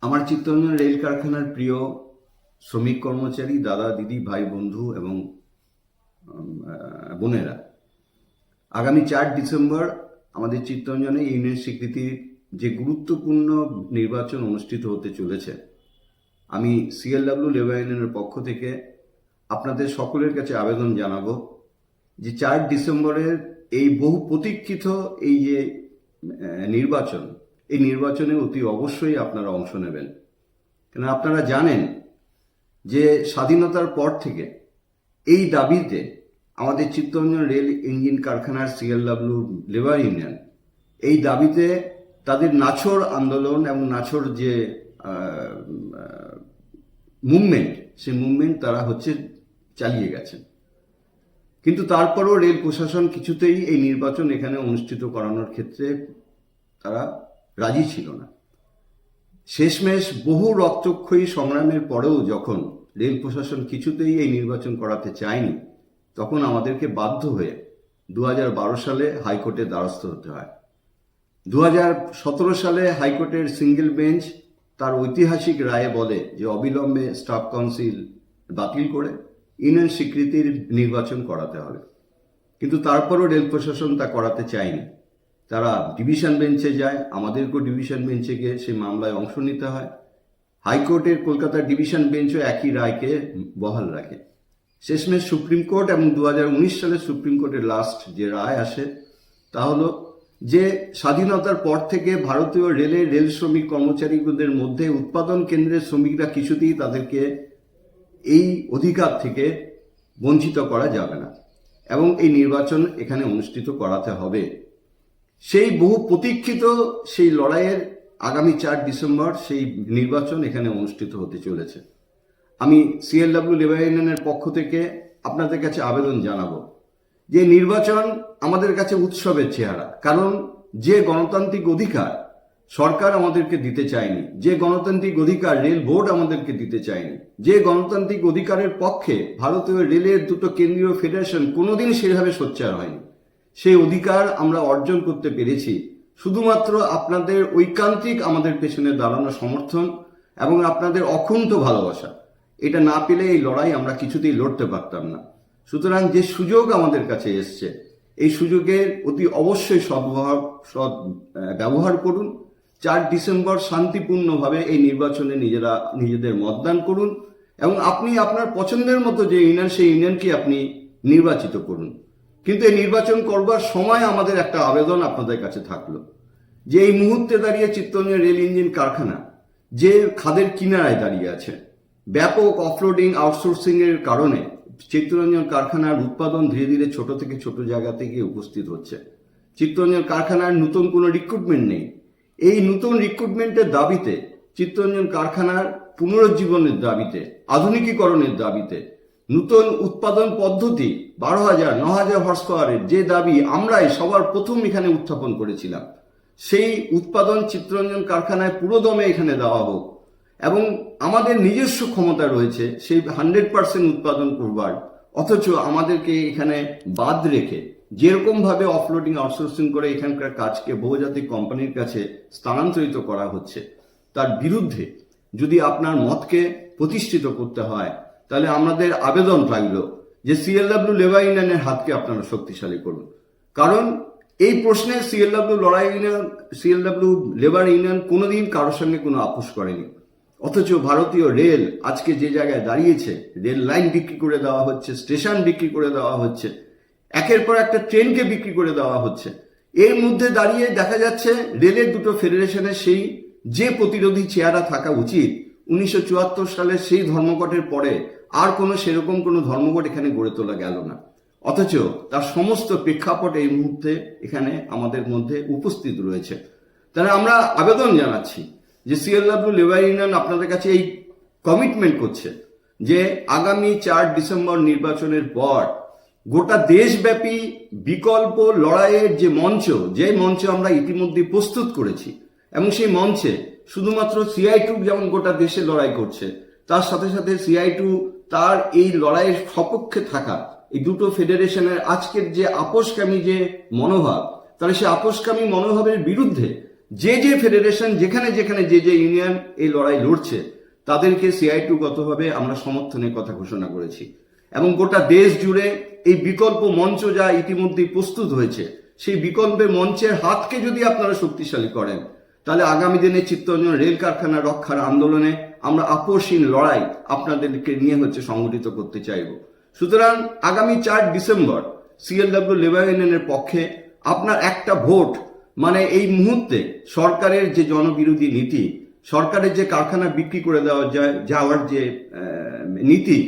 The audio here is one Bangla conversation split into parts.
আমার চিত্তরঞ্জন রেল কারখানার প্রিয় শ্রমিক কর্মচারী, দাদা, দিদি, ভাই, বন্ধু এবং বোনেরা, আগামী 4 ডিসেম্বর আমাদের চিত্তরঞ্জনে ইউনিয়ন স্বীকৃতির যে গুরুত্বপূর্ণ নির্বাচন অনুষ্ঠিত হতে চলেছে, আমি সিএলডব্লিউ লেবার ইউনিয়নের পক্ষ থেকে আপনাদের সকলের কাছে আবেদন জানাবো যে 4 ডিসেম্বরের এই বহু প্রতীক্ষিত এই যে নির্বাচন, এই নির্বাচনে অতি অবশ্যই আপনারা অংশ নেবেন। কেন আপনারা জানেন যে স্বাধীনতার পর থেকে এই দাবিতে আমাদের চিত্তরঞ্জন রেল ইঞ্জিন কারখানার সিএলডব্লিউ লেবার ইউনিয়ন এই দাবিতে তাদের নাছোড় আন্দোলন এবং নাছোড় যে মুভমেন্ট, সেই মুভমেন্ট তারা চালিয়ে গেছেন। কিন্তু তারপরও রেল প্রশাসন কিছুতেই এই নির্বাচন এখানে অনুষ্ঠিত করানোর ক্ষেত্রে তারা রাজি ছিল না। শেষমেশ বহু রক্তক্ষয়ী সংগ্রামের পরেও যখন রেল প্রশাসন কিছুতেই এই নির্বাচন করাতে চায়নি, তখন আমাদেরকে বাধ্য হয়ে 2012 সালে হাইকোর্টের দ্বারস্থ হতে হয়। 2017 সালে হাইকোর্টের সিঙ্গেল বেঞ্চ তার ঐতিহাসিক রায়ে বলে যে অবিলম্বে স্টাফ কাউন্সিল বাতিল করে ইউনিয়ন স্বীকৃতির নির্বাচন করাতে হবে। কিন্তু তারপরও রেল প্রশাসন তা করাতে চায়নি। তারা ডিভিশন বেঞ্চে যায়, আমাদেরকেও ডিভিশন বেঞ্চে গিয়ে সেই মামলায় অংশ নিতে হয়। হাইকোর্টের কলকাতার ডিভিশন বেঞ্চও একই রায়কে বহাল রাখে। শেষমেশ সুপ্রিম কোর্ট এবং 2019 সালে সুপ্রিম কোর্টের লাস্ট যে রায় আসে তা হলো যে স্বাধীনতার পর থেকে ভারতীয় রেলের রেল শ্রমিক কর্মচারীদের মধ্যে উৎপাদন কেন্দ্রের শ্রমিকরা কিছুতেই তাদেরকে এই অধিকার থেকে বঞ্চিত করা যাবে না এবং এই নির্বাচন এখানে অনুষ্ঠিত করাতে হবে। সেই বহু প্রতীক্ষিত সেই লড়াইয়ের আগামী 4 ডিসেম্বর সেই নির্বাচন এখানে অনুষ্ঠিত হতে চলেছে। আমি সিএলডব্লিউ লেবার ইউনিয়নের পক্ষ থেকে আপনাদের কাছে আবেদন জানাবো যে নির্বাচন আমাদের কাছে উৎসবের চেহারা। কারণ যে গণতান্ত্রিক অধিকার সরকার আমাদেরকে দিতে চায়নি, যে গণতান্ত্রিক অধিকার রেল বোর্ড আমাদেরকে দিতে চায়নি, যে গণতান্ত্রিক অধিকারের পক্ষে ভারতীয় রেলের দুটো কেন্দ্রীয় ফেডারেশন কোনোদিন সেভাবে সোচ্চার হয়নি, সেই অধিকার আমরা অর্জন করতে পেরেছি শুধুমাত্র আপনাদের ঐকান্তিক আমাদের পেছনে দাঁড়ানো সমর্থন এবং আপনাদের অকুণ্ঠ ভালোবাসা। এটা না পেলে এই লড়াই আমরা কিছুতেই লড়তে পারতাম না। সুতরাং যে সুযোগ আমাদের কাছে এসছে, এই সুযোগের অতি অবশ্যই সৎ ব্যবহার করুন। 4 ডিসেম্বর শান্তিপূর্ণভাবে এই নির্বাচনে নিজেদের মতদান করুন এবং আপনি আপনার পছন্দের মতো যে ইউনিয়ন, সেই ইউনিয়নকে আপনি নির্বাচিত করুন। কিন্তু এই নির্বাচন করবার সময় আমাদের একটা আবেদন আপনাদের কাছে থাকলো যে এই মুহূর্তে দাঁড়িয়ে চিত্তরঞ্জন রেল ইঞ্জিন কারখানা যে খাদের কিনারায় দাঁড়িয়ে আছে, ব্যাপক অফলোডিং আউটসোর্সিং এর কারণে চিত্তরঞ্জন কারখানার উৎপাদন ধীরে ধীরে ছোট থেকে ছোট জায়গা থেকে উপস্থিত হচ্ছে। চিত্তরঞ্জন কারখানার নতুন কোনো রিক্রুটমেন্ট নেই। এই নতুন রিক্রুটমেন্টের দাবিতে, চিত্তরঞ্জন কারখানার পুনরুজ্জীবনের দাবিতে, আধুনিকীকরণের দাবিতে, নতুন উৎপাদন পদ্ধতি 12,000 9,000 হর্স পাওয়ারের যে দাবি আমরাই সবার প্রথম এখানে উত্থাপন করেছিলাম, সেই উৎপাদন চিত্তরঞ্জন কারখানায় পুরোদমে এখানে দেওয়া হোক এবং আমাদের নিজস্ব ক্ষমতা রয়েছে সেই 100% উৎপাদন করবার। অথচ আমাদেরকে এখানে বাদ রেখে যেরকম ভাবে অফলোডিং আউটসোর্সিং করে এখানকার কাজকে বহুজাতিক কোম্পানির কাছে স্থানান্তরিত করা হচ্ছে, তার বিরুদ্ধে যদি আপনার মতকে প্রতিষ্ঠিত করতে হয়, তাহলে আমাদের আবেদন থাকলো যে সিএলডব্লিউ লেবার ইউনিয়নের হাতকে আপনারা শক্তিশালী করুন। কারণ এই প্রশ্নে সিএলডব্লিউ লেবার ইউনিয়ন কোনোদিন কারোর সঙ্গে কোনো আপোষ করেনি। অথচ ভারতীয় রেল আজকে যে জায়গায় দাঁড়িয়েছে, রেল লাইন বিক্রি করে দেওয়া হচ্ছে, স্টেশন বিক্রি করে দেওয়া হচ্ছে, একের পর একটা ট্রেনকে বিক্রি করে দেওয়া হচ্ছে। এর মধ্যে দাঁড়িয়ে দেখা যাচ্ছে রেলের দুটো ফেডারেশনের সেই যে প্রতিরোধী চেহারা থাকা উচিত, 1974 সালে সেই ধর্মঘটের পরে আর সেরকম কোনো ধর্মঘট এখানে গড়ে তোলা গেল না। অথচ তার সমস্ত প্রেক্ষাপট এই মুহূর্তে এখানে আমাদের মধ্যে উপস্থিত রয়েছে। তাহলে আমরা আবেদন জানাচ্ছি যে সিএলডব্লিউ লেবার ইউনিয়ন আপনাদের কাছে এই কমিটমেন্ট করছে যে আগামী 4 ডিসেম্বর নির্বাচনের পর গোটা দেশব্যাপী বিকল্প লড়াইয়ের যে মঞ্চ আমরা ইতিমধ্যে প্রস্তুত করেছি এবং সেই মঞ্চে শুধুমাত্র CI2 যেমন গোটা দেশে লড়াই করছে, তার সাথে সাথে CI2 তার এই লড়াইয়ের সপক্ষে থাকা এই দুটো ফেডারেশনের আজকের যে আপোষকামী যে মনোভাব, তাহলে সেই আপোষকামী মনোভাবের বিরুদ্ধে যে যে ফেডারেশন যেখানে যেখানে যে যে ইউনিয়ন এই লড়াই লড়ছে তাদেরকে CI2 গতভাবে আমরা সমর্থনের কথা ঘোষণা করেছি। এবং গোটা দেশ জুড়ে এই বিকল্প মঞ্চ যা ইতিমধ্যেই প্রস্তুত হয়েছে, সেই বিকল্পের মঞ্চের হাতকে যদি আপনারা শক্তিশালী করেন, তাহলে আগামী দিনে চিত্তরঞ্জন রেল কারখানা রক্ষার আন্দোলনে আমরা আপোষহীন লড়াই আপনাদেরকে নিয়ে সংগঠিত করতে চাইব। সুতরাং আগামী 4 ডিসেম্বর CLW লেবার ইউনিয়নের পক্ষে আপনার একটা ভোট মানে এই মুহূর্তে সরকারের যে জনবিরোধী নীতি, সরকারের যে কারখানা বিক্রি করে যাওয়ার যে নীতি,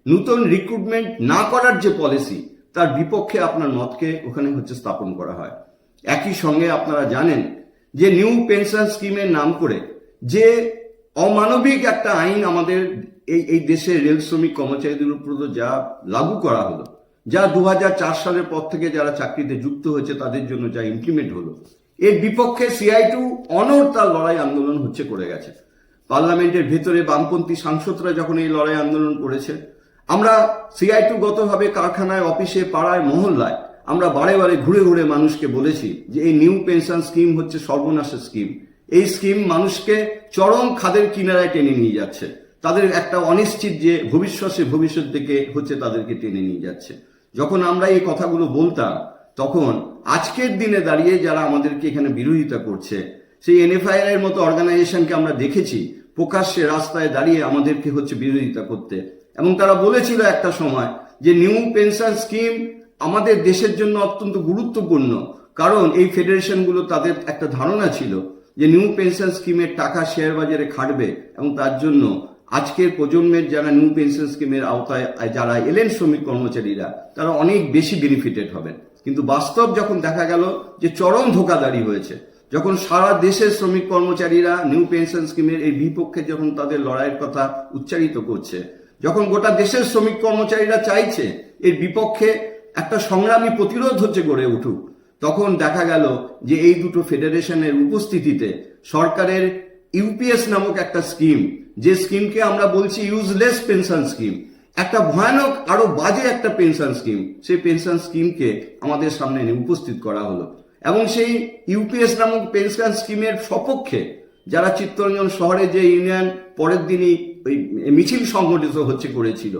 নতুন রিক্রুটমেন্ট না করার যে পলিসি, তার বিপক্ষে আপনার মতকে ওখানে স্থাপন করা হয়। একই সঙ্গে আপনারা জানেন যে নিউ পেনশন স্কিমের নাম করে যে অমানবিক একটা আইন আমাদের এই দেশের রেল শ্রমিক কর্মচারীদের উপর যা লাগু করা হলো, যা 2004 সালের পর থেকে যারা চাকরিতে যুক্ত হয়েছে তাদের জন্য যা ইমপ্লিমেন্ট হলো, এর বিপক্ষে CI2 অনড় তার লড়াই আন্দোলন করে গেছে। পার্লামেন্টের ভেতরে বামপন্থী সাংসদরা যখন এই লড়াই আন্দোলন করেছে, আমরা CI2 গতভাবে কারখানায়, অফিসে, পাড়ায়, মহল্লায় আমরা বারে বারে ঘুরে ঘুরে মানুষকে বলেছি যে এই নিউ পেনশন স্কিম সর্বনাশের স্কিম। এই স্কিম মানুষকে চরম খাদের কিনারায় টেনে নিয়ে যাচ্ছে, তাদের একটা অনিশ্চিত যে ভবিষ্যৎ দিকে তাদেরকে টেনে নিয়ে যাচ্ছে। যখন আমরা এই কথাগুলো বলতাম, তখন আজকের দিনে দাঁড়িয়ে যারা আমাদেরকে এখানে বিরোধিতা করছে, সেই NFIR এর মতো অর্গানাইজেশনকে আমরা দেখেছি প্রকাশ্যে রাস্তায় দাঁড়িয়ে আমাদেরকে বিরোধিতা করতে, এবং তারা বলেছিল একটা সময় যে নিউ পেনশন স্কিম আমাদের দেশের জন্য অত্যন্ত গুরুত্বপূর্ণ, কারণ এই ফেডারেশনগুলো তাদের একটা ধারণা ছিল যে নিউ পেনশন স্কিমের টাকা শেয়ার বাজারে খাটবে, এবং তার জন্য আজকের প্রজন্মের যারা নিউ পেনশন স্কিমের আওতায় যারা এলেন শ্রমিক কর্মচারীরা, তারা অনেক বেশি বেনিফিটেড হবেন। কিন্তু বাস্তব যখন দেখা গেল যে চরম ধোঁকাধড়ি হয়েছে, যখন সারা দেশের শ্রমিক কর্মচারীরা নিউ পেনশন স্কিমের এই বিপক্ষে যখন তাদের লড়াইয়ের কথা উচ্চারিত করছে, যখন গোটা দেশের শ্রমিক কর্মচারীরা চাইছে এর বিপক্ষে একটা সংগ্রামী প্রতিরোধ গড়ে উঠুক, তখন দেখা গেল যে এই দুটো ফেডারেশনের উপস্থিতিতে সরকারের UPS নামক একটা স্কিম, যে স্কিমকে আমরা বলছি ইউজলেস পেনশন স্কিম, একটা ভয়ানক আরো বাজে একটা পেনশন স্কিম, সেই পেনশন স্কিমকে আমাদের সামনে উপস্থিত করা হলো। এবং সেই UPS নামক পেনশন স্কিমের সপক্ষে যারা চিত্তরঞ্জন শহরে যে ইউনিয়ন পরের দিনই ওই মিছিল সংগঠিত করেছিল,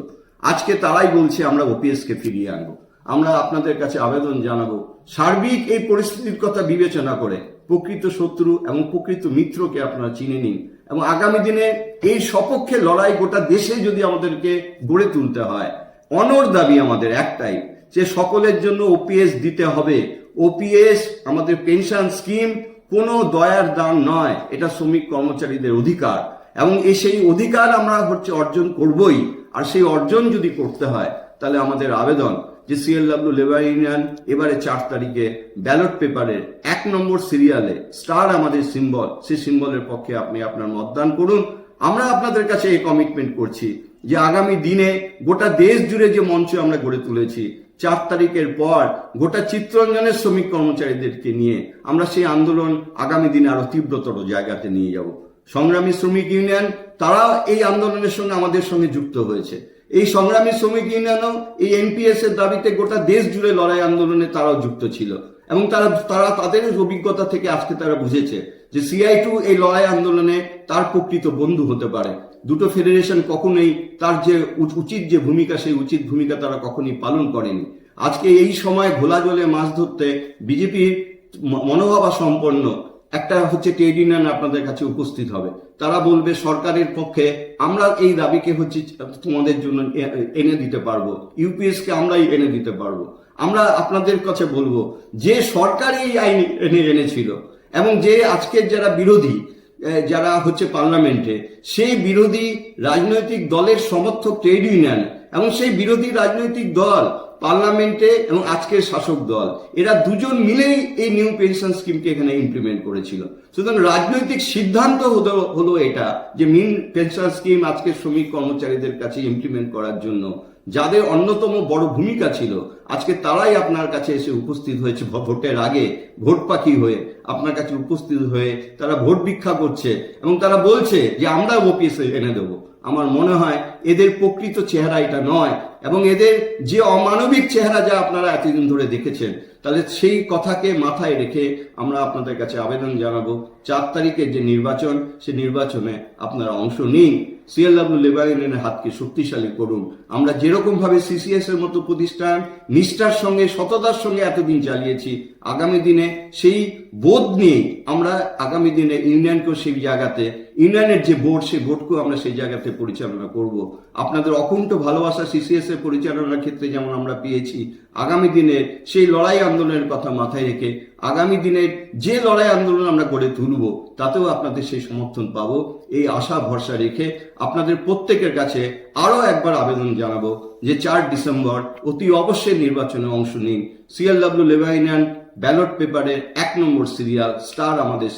আজকে তারাই বলছে আমরা OPS কে ফিরিয়ে আনবো। আমরা আপনাদের কাছে আবেদন জানাবো, সার্বিক এই পরিস্থিতির কথা বিবেচনা করে প্রকৃত শত্রু এবং প্রকৃত মিত্রকে আপনারা চিনে নিন, এবং আগামী দিনে এই সপক্ষে লড়াই গোটা দেশে যদি আমাদেরকে গড়ে তুলতে হয়, অনড় দাবি আমাদের একটাই, যে সকলের জন্য OPS দিতে হবে। OPS আমাদের পেনশন স্কিম কোনো দয়ার দান নয়, এটা শ্রমিক কর্মচারীদের অধিকার, এবং সেই অধিকার আমরা অর্জন করবই। আর সেই অর্জন যদি করতে হয়, তাহলে আমাদের আবেদন যে CLW লেবার ইউনিয়ন এবারে 4 তারিখে ব্যালট পেপারের 1 নম্বর সিরিয়ালে স্টার আমাদের সিম্বল, সেই সিম্বলের পক্ষে আপনি আপনার মতদান করুন। আমরা আপনাদের কাছে এই কমিটমেন্ট করছি যে আগামী দিনে গোটা দেশ জুড়ে যে মঞ্চ আমরা গড়ে তুলেছি, 4 তারিখের পর গোটা চিত্তরঞ্জনের শ্রমিক কর্মচারীদেরকে নিয়ে আমরা সেই আন্দোলন আগামী দিনে আরো তীব্রতর জায়গাতে নিয়ে যাব। সংগ্রামী শ্রমিক ইউনিয়ন তারা এই আন্দোলনের সঙ্গে আমাদের সঙ্গে যুক্ত হয়েছে। এই সংগ্রামী শ্রমিক ইউনিয়নও এই NPS এর দাবিতে গোটা দেশ জুড়ে লড়াই আন্দোলনে তারাও যুক্ত ছিল, এবং তারা তাদের অভিজ্ঞতা থেকে আজকে তারা বুঝেছে যে CI2 এই লড়াই আন্দোলনে তার প্রকৃত বন্ধু হতে পারে। দুটো ফেডারেশন কখনোই তার যে উচিত যে ভূমিকা, সেই উচিত ভূমিকা তারা কখনোই পালন করেনি। আজকে এই সময় ঘোলা জলে মাছ ধরতে বিজেপির মনোভাবা সম্পন্ন একটা ট্রেড ইউনিয়ন আপনাদের কাছে উপস্থিত হবে, তারা বলবে সরকারের পক্ষে আমরা এই দাবিকে তোমাদের জন্য এনে দিতে পারবো, UPS কে আমরাই এনে দিতে পারবো। আমরা আপনাদের কাছে বলবো যে সরকার এই আইন এনেছিল, এবং যে আজকের যারা বিরোধী, যারা পার্লামেন্টে, সেই বিরোধী রাজনৈতিক দলের সমর্থক ট্রেড ইউনিয়ন এবং সেই বিরোধী রাজনৈতিক দল পার্লামেন্টে এবং আজকের শাসক দল, এরা দুজন মিলেই এই নিউ পেনশন স্কিমকে এখানে ইমপ্লিমেন্ট করেছিল। সুতরাং রাজনৈতিক সিদ্ধান্ত হলো এটা যে নিউ পেনশন স্কিম আজকে শ্রমিক কর্মচারীদের কাছে ইমপ্লিমেন্ট করার জন্য যাদের অন্যতম বড় ভূমিকা ছিল, আজকে তারাই আপনার কাছে এসে উপস্থিত হয়েছে ভোটের আগে, ভোট পাখি হয়ে আপনার কাছে উপস্থিত হয়ে তারা ভোট ভিক্ষা করছে, এবং তারা বলছে যে আমরা OPS এনে দেবো। আমার মনে হয় এদের প্রকৃত চেহারা এটা নয়, এবং এদের যে অমানবিক চেহারা যা আপনারা এতদিন ধরে দেখেছেন, তাহলে সেই কথাকে মাথায় রেখে আমরা আপনাদের কাছে আবেদন জানাবো 4 তারিখের যে নির্বাচন, সে নির্বাচনে আপনারা অংশ নিন, সিএলডব্লিউ লেবার ইউনিয়নের হাতকে শক্তিশালী করুন। আমরা যেরকম ভাবে সিসিএস এর মতো প্রতিষ্ঠান নিষ্ঠার সঙ্গে সততার সঙ্গে এতদিন চালিয়েছি, আগামী দিনে সেই বোধ নিয়ে আমরা আগামী দিনে ইউনিয়নকেও সেই জায়গাতে, ইউনিয়নের যে বোর্ড, সেই বোর্ডকেও আমরা সেই জায়গাতে পরিচালনা করব। আপনাদের অকুণ্ঠ ভালোবাসা সিসিএস এর পরিচালনার ক্ষেত্রে যেমন আমরা পেয়েছি, আগামী দিনের সেই লড়াই আন্দোলনের কথা মাথায় রেখে আগামী দিনের যে লড়াই আন্দোলন আমরা গড়ে তুলব, তাতেও আপনাদের সেই সমর্থন পাবো, এই আশা ভরসা রেখে আপনাদের প্রত্যেকের কাছে আরো একবার আবেদন জানাবো যে 4 ডিসেম্বর অতি অবশ্যই নির্বাচনে অংশ নিন। সিএলডব্লিউ লেবার ইউনিয়ন ব্যালট পেপারের 1 নম্বর সিরিয়াল স্টার আমাদের